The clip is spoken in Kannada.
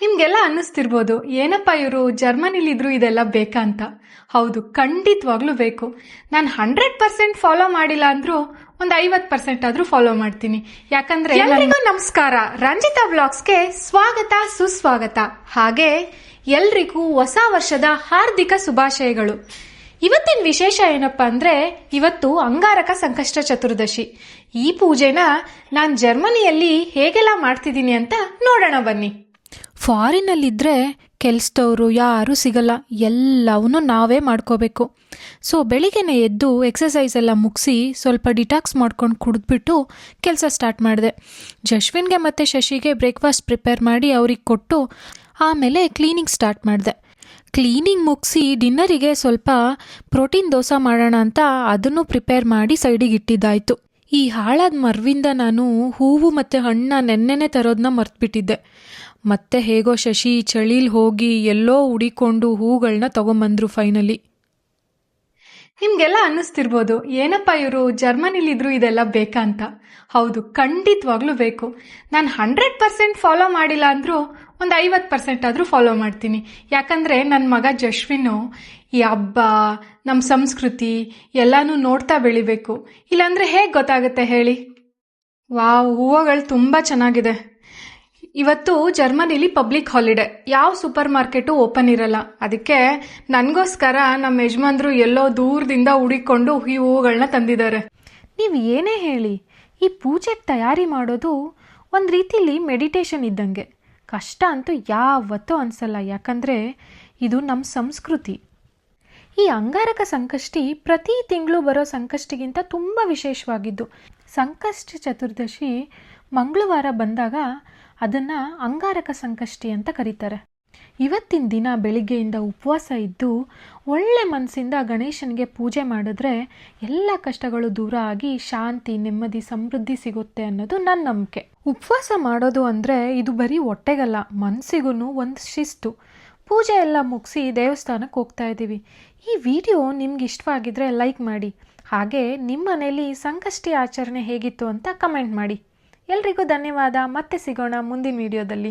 ನಿಮ್ಗೆಲ್ಲ ಅನ್ನಿಸ್ತಿರ್ಬೋದು, ಏನಪ್ಪ ಇವರು ಜರ್ಮನಿಲಿದ್ರು ಇದೆಲ್ಲ ಬೇಕಾ ಅಂತ. ಹೌದು, ಖಂಡಿತವಾಗ್ಲೂ ಬೇಕು. ನಾನು 100% ಫಾಲೋ ಮಾಡಿಲ್ಲ ಅಂದ್ರೂ ಒಂದು 50% ಆದ್ರೂ ಫಾಲೋ ಮಾಡ್ತೀನಿ. ಯಾಕಂದ್ರೆ ಎಲ್ರಿಗೂ ನಮಸ್ಕಾರ, ರಂಜಿತಾ ಬ್ಲಾಗ್ಸ್ಗೆ ಸ್ವಾಗತ ಸುಸ್ವಾಗತ. ಹಾಗೆ ಎಲ್ರಿಗೂ ಹೊಸ ವರ್ಷದ ಹಾರ್ದಿಕ ಶುಭಾಶಯಗಳು. ಇವತ್ತಿನ ವಿಶೇಷ ಏನಪ್ಪಾ ಅಂದ್ರೆ, ಇವತ್ತು ಅಂಗಾರಕ ಸಂಕಷ್ಟ ಚತುರ್ದಶಿ. ಈ ಪೂಜೆನ ನಾನು ಜರ್ಮನಿಯಲ್ಲಿ ಹೇಗೆಲ್ಲ ಮಾಡ್ತಿದ್ದೀನಿ ಅಂತ ನೋಡೋಣ ಬನ್ನಿ. ಫಾರಿನಲ್ಲಿದ್ದರೆ ಕೆಲಸದವರು ಯಾರೂ ಸಿಗಲ್ಲ, ಎಲ್ಲವನ್ನೂ ನಾವೇ ಮಾಡ್ಕೋಬೇಕು. ಸೊ ಬೆಳಿಗ್ಗೆನೆ ಎದ್ದು ಎಕ್ಸಸೈಸ್ ಎಲ್ಲ ಮುಗಿಸಿ ಸ್ವಲ್ಪ ಡಿಟಾಕ್ಸ್ ಮಾಡ್ಕೊಂಡು ಕುಡಿದ್ಬಿಟ್ಟು ಕೆಲಸ ಸ್ಟಾರ್ಟ್ ಮಾಡಿದೆ. ಜಶ್ವಿನ್ಗೆ ಮತ್ತು ಶಶಿಗೆ ಬ್ರೇಕ್ಫಾಸ್ಟ್ ಪ್ರಿಪೇರ್ ಮಾಡಿ ಅವ್ರಿಗೆ ಕೊಟ್ಟು ಆಮೇಲೆ ಕ್ಲೀನಿಂಗ್ ಸ್ಟಾರ್ಟ್ ಮಾಡಿದೆ. ಕ್ಲೀನಿಂಗ್ ಮುಗಿಸಿ ಡಿನ್ನರಿಗೆ ಸ್ವಲ್ಪ ಪ್ರೋಟೀನ್ ದೋಸೆ ಮಾಡೋಣ ಅಂತ ಅದನ್ನು ಪ್ರಿಪೇರ್ ಮಾಡಿ ಸೈಡಿಗೆ ಇಟ್ಟಿದ್ದಾಯಿತು. ಈ ಹಾಳಾದ ಮರವಿಂದ ನಾನು ಹೂವು ಮತ್ತು ಹಣ್ಣನ್ನ ನೆನ್ನೆನೆ ತರೋದನ್ನ ಮರ್ತ್ಬಿಟ್ಟಿದ್ದೆ. ಮತ್ತೆ ಹೇಗೋ ಶಶಿ ಚಳಿಲಿ ಹೋಗಿ ಎಲ್ಲೋ ಹುಡಿಕೊಂಡು ಹೂಗಳನ್ನ ತಗೊಂಬಂದ್ರು ಫೈನಲಿ. ನಿಮ್ಗೆಲ್ಲ ಅನ್ನಿಸ್ತಿರ್ಬೋದು, ಏನಪ್ಪ ಇವರು ಜರ್ಮನಿಲಿದ್ರು ಇದೆಲ್ಲ ಬೇಕಾ ಅಂತ. ಹೌದು, ಖಂಡಿತವಾಗ್ಲೂ ಬೇಕು. ನಾನು 100% ಫಾಲೋ ಮಾಡಿಲ್ಲ ಅಂದ್ರೂ ಒಂದು 50% ಆದ್ರೂ ಫಾಲೋ ಮಾಡ್ತೀನಿ. ಯಾಕಂದ್ರೆ ನನ್ನ ಮಗ ಜಶ್ವಿನು ಈ ಹಬ್ಬ, ನಮ್ಮ ಸಂಸ್ಕೃತಿ ಎಲ್ಲಾನು ನೋಡ್ತಾ ಬೆಳಿಬೇಕು. ಇಲ್ಲಾಂದ್ರೆ ಹೇಗೆ ಗೊತ್ತಾಗುತ್ತೆ ಹೇಳಿ. ವಾವ್, ಹೂವುಗಳು ತುಂಬಾ ಚೆನ್ನಾಗಿದೆ. ಇವತ್ತು ಜರ್ಮನಿಲಿ ಪಬ್ಲಿಕ್ ಹಾಲಿಡೇ, ಯಾವ ಸೂಪರ್ ಮಾರ್ಕೆಟು ಓಪನ್ ಇರಲ್ಲ. ಅದಕ್ಕೆ ನನಗೋಸ್ಕರ ನಮ್ಮ ಯಜಮಾನ್ರು ಎಲ್ಲೋ ದೂರದಿಂದ ಹುಡಿಕೊಂಡು ಈ ಹೂವುಗಳನ್ನ ತಂದಿದ್ದಾರೆ. ನೀವು ಏನೇ ಹೇಳಿ, ಈ ಪೂಜೆಗೆ ತಯಾರಿ ಮಾಡೋದು ಒಂದು ರೀತಿಲಿ ಮೆಡಿಟೇಷನ್ ಇದ್ದಂಗೆ. ಕಷ್ಟ ಅಂತೂ ಯಾವತ್ತೂ ಅನಿಸಲ್ಲ, ಯಾಕಂದರೆ ಇದು ನಮ್ಮ ಸಂಸ್ಕೃತಿ. ಈ ಅಂಗಾರಕ ಸಂಕಷ್ಟಿ ಪ್ರತಿ ತಿಂಗಳು ಬರೋ ಸಂಕಷ್ಟಿಗಿಂತ ತುಂಬ ವಿಶೇಷವಾಗಿದ್ದು. ಸಂಕಷ್ಟ ಚತುರ್ದಶಿ ಮಂಗಳವಾರ ಬಂದಾಗ ಅದನ್ನು ಅಂಗಾರಕ ಸಂಕಷ್ಟಿ ಅಂತ ಕರೀತಾರೆ. ಇವತ್ತಿನ ದಿನ ಬೆಳಿಗ್ಗೆಯಿಂದ ಉಪವಾಸ ಇದ್ದು ಒಳ್ಳೆ ಮನಸ್ಸಿಂದ ಗಣೇಶನಿಗೆ ಪೂಜೆ ಮಾಡಿದ್ರೆ ಎಲ್ಲ ಕಷ್ಟಗಳು ದೂರ ಆಗಿ ಶಾಂತಿ, ನೆಮ್ಮದಿ, ಸಮೃದ್ಧಿ ಸಿಗುತ್ತೆ ಅನ್ನೋದು ನನ್ನ ನಂಬಿಕೆ. ಉಪವಾಸ ಮಾಡೋದು ಅಂದರೆ ಇದು ಬರೀ ಹೊಟ್ಟೆಗಲ್ಲ, ಮನಸ್ಸಿಗೂ ಒಂದು ಶಿಸ್ತು. ಪೂಜೆ ಎಲ್ಲ ಮುಗಿಸಿ ದೇವಸ್ಥಾನಕ್ಕೆ ಹೋಗ್ತಾ ಇದ್ದೀವಿ. ಈ ವಿಡಿಯೋ ನಿಮ್ಗೆ ಇಷ್ಟವಾಗಿದ್ರೆ ಲೈಕ್ ಮಾಡಿ. ಹಾಗೆ ನಿಮ್ಮ ಮನೇಲಿ ಸಂಕಷ್ಟಿ ಆಚರಣೆ ಹೇಗಿತ್ತು ಅಂತ ಕಮೆಂಟ್ ಮಾಡಿ. ಎಲ್ರಿಗೂ ಧನ್ಯವಾದ. ಮತ್ತೆ ಸಿಗೋಣ ಮುಂದಿನ ವಿಡಿಯೋದಲ್ಲಿ.